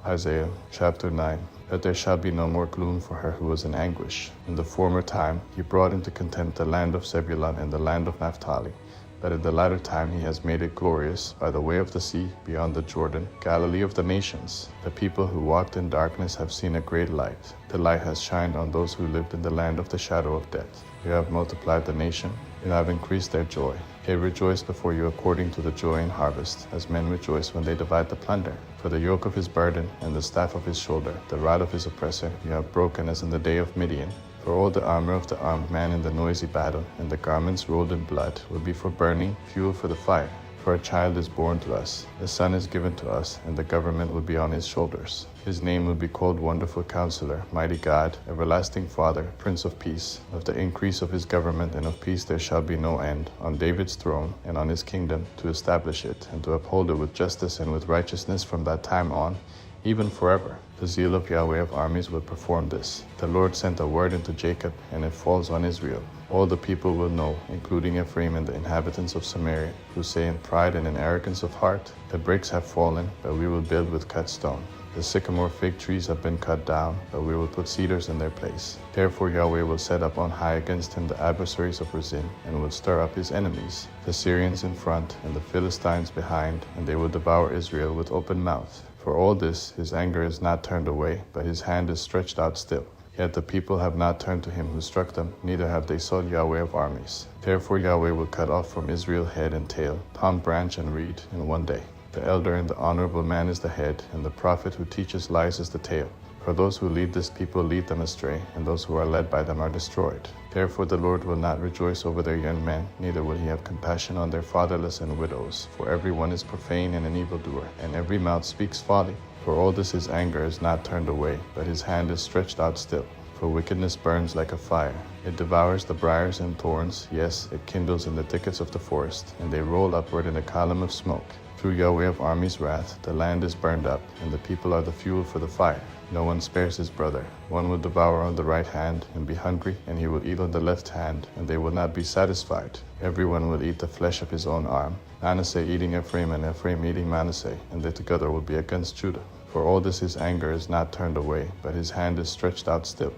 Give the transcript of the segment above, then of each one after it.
Isaiah chapter 9. That there shall be no more gloom for her who was in anguish. In the former time he brought into content the land of Zebulun and the land of Naphtali. But in the latter time he has made it glorious by the way of the sea beyond the Jordan, Galilee of the nations. The people who walked in darkness have seen a great light. The light has shined on those who lived in the land of the shadow of death. You have multiplied the nation, you have increased their joy. They rejoice before you according to the joy in harvest, as men rejoice when they divide the plunder. For the yoke of his burden and the staff of his shoulder, the rod of his oppressor, you have broken as in the day of Midian. For all the armor of the armed man in the noisy battle, and the garments rolled in blood, will be for burning, fuel for the fire. For a child is born to us, a son is given to us, and the government will be on his shoulders. His name will be called Wonderful Counselor, Mighty God, Everlasting Father, Prince of Peace. Of the increase of his government and of peace there shall be no end, on David's throne and on his kingdom, to establish it, and to uphold it with justice and with righteousness from that time on, even forever. The zeal of Yahweh of armies will perform this. The Lord sent a word into Jacob, and it falls on Israel. All the people will know, including Ephraim and the inhabitants of Samaria, who say in pride and in arrogance of heart, the bricks have fallen, but we will build with cut stone. The sycamore fig trees have been cut down, but we will put cedars in their place. Therefore Yahweh will set up on high against him the adversaries of Rezin, and will stir up his enemies, the Syrians in front, and the Philistines behind, and they will devour Israel with open mouth. For all this his anger is not turned away, but his hand is stretched out still. Yet the people have not turned to him who struck them, neither have they sought Yahweh of armies. Therefore Yahweh will cut off from Israel head and tail, palm branch and reed, in one day. The elder and the honorable man is the head, and the prophet who teaches lies is the tail. For those who lead this people lead them astray, and those who are led by them are destroyed. Therefore the Lord will not rejoice over their young men, neither will he have compassion on their fatherless and widows. For every one is profane and an evildoer, and every mouth speaks folly. For all this his anger is not turned away, but his hand is stretched out still. For wickedness burns like a fire. It devours the briars and thorns, yes, it kindles in the thickets of the forest, and they roll upward in a column of smoke. Through Yahweh of armies' wrath, the land is burned up, and the people are the fuel for the fire. No one spares his brother. One will devour on the right hand, and be hungry, and he will eat on the left hand, and they will not be satisfied. Everyone will eat the flesh of his own arm, Manasseh eating Ephraim, and Ephraim eating Manasseh, and they together will be against Judah. For all this his anger is not turned away, but his hand is stretched out still.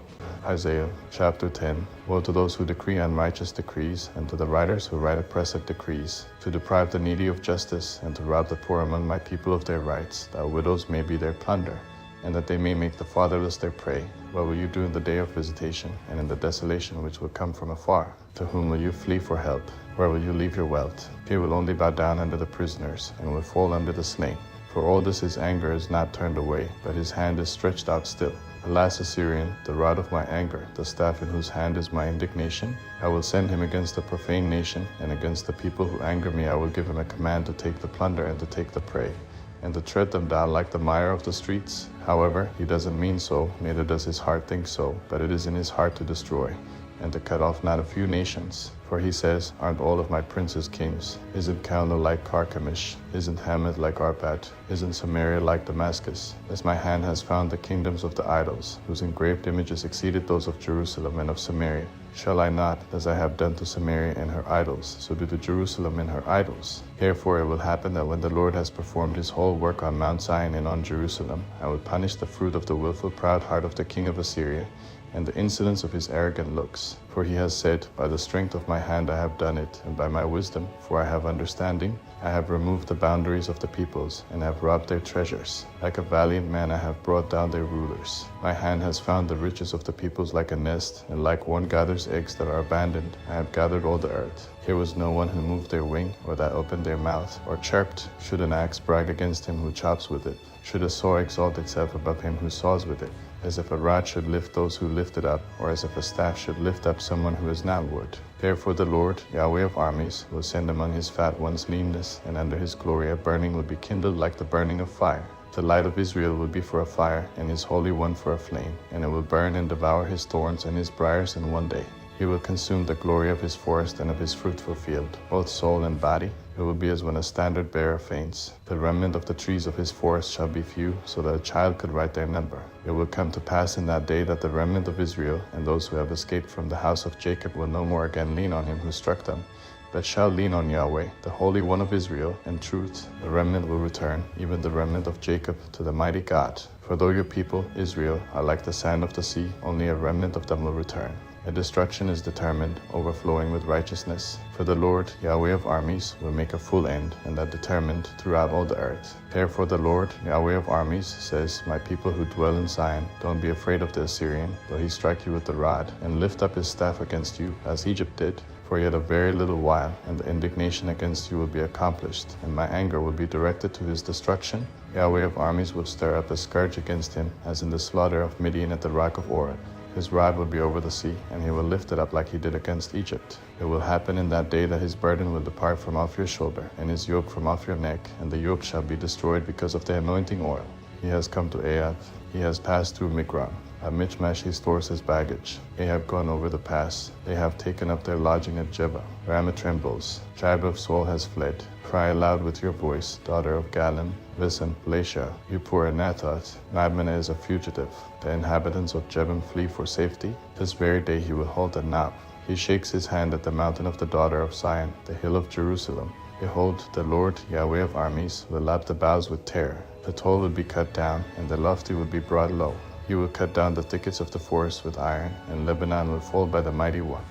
Isaiah chapter 10. Woe to those who decree unrighteous decrees, and to the writers who write oppressive decrees, to deprive the needy of justice, and to rob the poor among my people of their rights, that widows may be their plunder, and that they may make the fatherless their prey. What will you do in the day of visitation, and in the desolation which will come from afar? To whom will you flee for help? Where will you leave your wealth? They will only bow down under the prisoners, and will fall under the slain. For all this his anger is not turned away, but his hand is stretched out still. Alas, Assyrian, the rod of my anger, the staff in whose hand is my indignation, I will send him against the profane nation, and against the people who anger me I will give him a command to take the plunder and to take the prey, and to tread them down like the mire of the streets. However, he doesn't mean so, neither does his heart think so, but it is in his heart to destroy, and to cut off not a few nations. For he says, aren't all of my princes kings? Isn't Calno like Carchemish? Isn't Hamath like Arpad? Isn't Samaria like Damascus? As my hand has found the kingdoms of the idols, whose engraved images exceeded those of Jerusalem and of Samaria. Shall I not, as I have done to Samaria and her idols, so do to Jerusalem and her idols? Therefore it will happen that when the Lord has performed his whole work on Mount Zion and on Jerusalem, I will punish the fruit of the willful proud heart of the king of Assyria, and the insolence of his arrogant looks. For he has said, by the strength of my hand I have done it, and by my wisdom, for I have understanding, I have removed the boundaries of the peoples, and have robbed their treasures. Like a valiant man I have brought down their rulers. My hand has found the riches of the peoples like a nest, and like one gathers eggs that are abandoned, I have gathered all the earth. There was no one who moved their wing, or that opened their mouth, or chirped. Should an axe brag against him who chops with it? Should a saw exalt itself above him who saws with it? As if a rod should lift those who lift it up, or as if a staff should lift up someone who is not wood. Therefore the Lord, Yahweh of armies, will send among his fat ones leanness, and under his glory a burning will be kindled like the burning of fire. The light of Israel will be for a fire, and his Holy One for a flame, and it will burn and devour his thorns and his briars in one day. He will consume the glory of his forest and of his fruitful field, both soul and body. It will be as when a standard bearer faints. The remnant of the trees of his forest shall be few, so that a child could write their number. It will come to pass in that day that the remnant of Israel and those who have escaped from the house of Jacob will no more again lean on him who struck them, that shall lean on Yahweh, the Holy One of Israel, in truth, the remnant will return, even the remnant of Jacob, to the mighty God. For though your people, Israel, are like the sand of the sea, only a remnant of them will return. A destruction is determined, overflowing with righteousness. For the Lord, Yahweh of armies, will make a full end, and that determined throughout all the earth. Therefore the Lord, Yahweh of armies, says, My people who dwell in Zion, don't be afraid of the Assyrian, though he strike you with the rod, and lift up his staff against you, as Egypt did. For yet a very little while, and the indignation against you will be accomplished, and my anger will be directed to his destruction. Yahweh of armies will stir up a scourge against him, as in the slaughter of Midian at the rock of Oreb. His rod will be over the sea, and he will lift it up like he did against Egypt. It will happen in that day that his burden will depart from off your shoulder, and his yoke from off your neck, and the yoke shall be destroyed because of the anointing oil. He has come to Ahab, he has passed through Migron. At Michmash he stores his baggage. Ahab gone over the pass. They have taken up their lodging at Jebah. Ramah trembles. Tribe of Saul has fled. Cry aloud with your voice, daughter of Galim. Listen, Laishah, you poor Anathoth. Madmenah is a fugitive. The inhabitants of Jebim flee for safety. This very day he will halt at Nob. He shakes his hand at the mountain of the daughter of Zion, the hill of Jerusalem. Behold, the Lord, Yahweh of armies, will lap the boughs with terror. The tall will be cut down, and the lofty will be brought low. He will cut down the thickets of the forest with iron, and Lebanon will fall by the mighty one.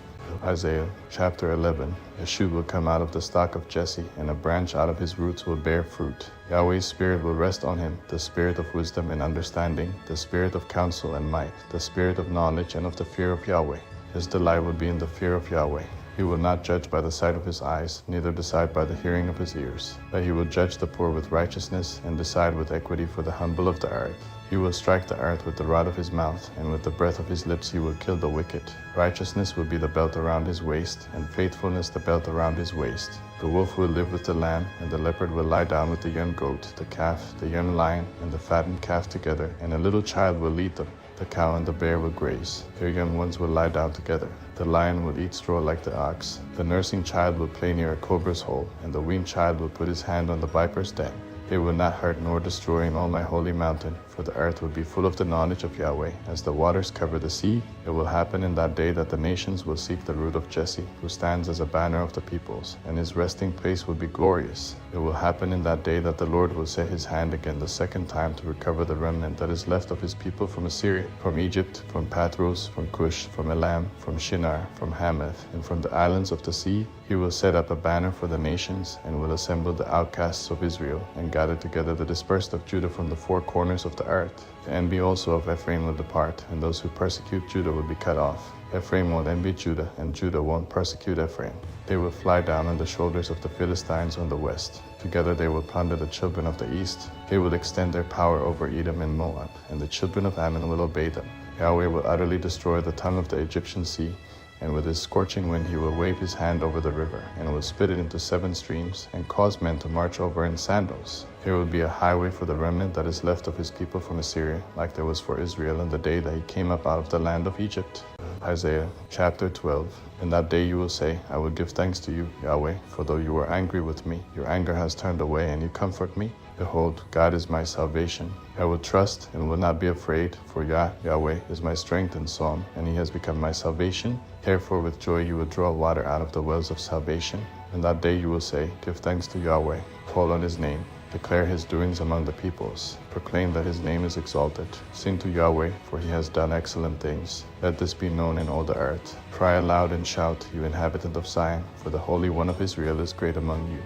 Isaiah chapter 11. A shoot will come out of the stock of Jesse, and a branch out of his roots will bear fruit. Yahweh's spirit will rest on him, the spirit of wisdom and understanding, the spirit of counsel and might, the spirit of knowledge and of the fear of Yahweh. His delight will be in the fear of Yahweh. He will not judge by the sight of his eyes, neither decide by the hearing of his ears. But he will judge the poor with righteousness, and decide with equity for the humble of the earth. He will strike the earth with the rod of his mouth, and with the breath of his lips he will kill the wicked. Righteousness will be the belt around his waist, and faithfulness the belt around his waist. The wolf will live with the lamb, and the leopard will lie down with the young goat, the calf, the young lion, and the fattened calf together, and a little child will lead them. The cow and the bear will graze. Their young ones will lie down together. The lion will eat straw like the ox. The nursing child will play near a cobra's hole, and the weaned child will put his hand on the viper's den. They will not hurt nor destroy in all my holy mountain, for the earth will be full of the knowledge of Yahweh, as the waters cover the sea. It will happen in that day that the nations will seek the root of Jesse, who stands as a banner of the peoples, and his resting place will be glorious. It will happen in that day that the Lord will set his hand again the second time to recover the remnant that is left of his people from Assyria, from Egypt, from Pathros, from Cush, from Elam, from Shinar, from Hamath, and from the islands of the sea. He will set up a banner for the nations, and will assemble the outcasts of Israel, and gather together the dispersed of Judah from the four corners of the earth. The envy also of Ephraim will depart, and those who persecute Judah will be cut off. Ephraim won't envy Judah, and Judah won't persecute Ephraim. They will fly down on the shoulders of the Philistines on the west. Together they will plunder the children of the east. They will extend their power over Edom and Moab, and the children of Ammon will obey them. Yahweh will utterly destroy the tongue of the Egyptian sea, and with his scorching wind he will wave his hand over the river, and will split it into 7 streams, and cause men to march over in sandals. There will be a highway for the remnant that is left of his people from Assyria, like there was for Israel in the day that he came up out of the land of Egypt. Isaiah chapter 12. In that day you will say, I will give thanks to you, Yahweh, for though you are angry with me, your anger has turned away, and you comfort me. Behold, God is my salvation. I will trust and will not be afraid, for Yahweh is my strength and song, and he has become my salvation. Therefore with joy you will draw water out of the wells of salvation. In that day you will say, Give thanks to Yahweh, call on his name, declare his doings among the peoples, proclaim that his name is exalted. Sing to Yahweh, for he has done excellent things. Let this be known in all the earth. Cry aloud and shout, you inhabitant of Zion, for the Holy One of Israel is great among you.